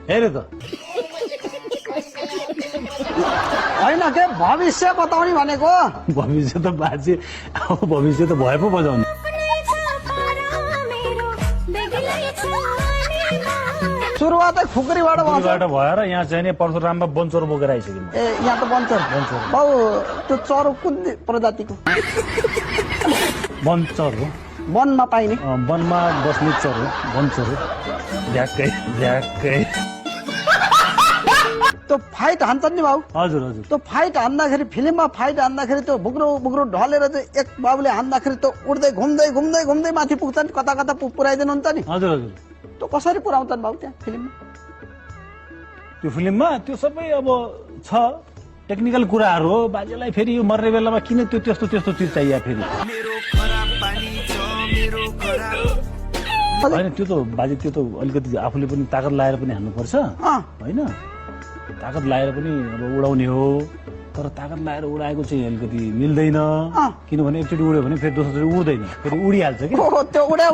हेरे त होइन के भविष्य बताउने भनेको भविष्य त बाजे अब भविष्य त भए पो बजाउने सुरुवातै खुकुरीबाट भन्छ बाट भएर यहाँ चाहिँ नि परशुराममा बनचोर बोकेर आइसक्यो ए यहाँ त बन्छ बाउ त्यो चरो कुन प्रजातिको बनचर हो वनमा पाइने वनमा बस्ने चर हो बनचोर हो झ्याक्कै झ्याक्कै त्यो फाइट हान्छन् नि भाउ हजुर हजुर त्यो फाइट हान्दाखेरि फिल्ममा फाइट हान्दाखेरि त्यो बुग्रो बुग्रो ढलेर चाहिँ एक बाबुले हान्दाखेरि त्यो उड्दै घुम्दै घुम्दै घुम्दै माथि पुग्छन् कता कता पुऱ्याइदिनुहुन्छ नि हजुर हजुर त्यो कसरी पुऱ्याउँछन् भाउ त्यहाँ फिल्ममा त्यो फिल्ममा त्यो सबै अब छ टेक्निकल कुराहरू हो बाजेलाई फेरि यो मर्ने बेलामा किन त्यो त्यस्तो त्यस्तो चिज चाहियो फेरि होइन त्यो त बाजे त्यो त अलिकति आफूले पनि ताकत लगाएर पनि हान्नुपर्छ होइन ताकत लगाएर पनि अब उडाउने हो तर ताकत लगाएर उडाएको चाहिँ अलिकति मिल्दैन किनभने एकचोटि उड्यो भने फेरि दोस्रोचोटि उड्दैन फेरि उडिहाल्छ कि त्यो उडा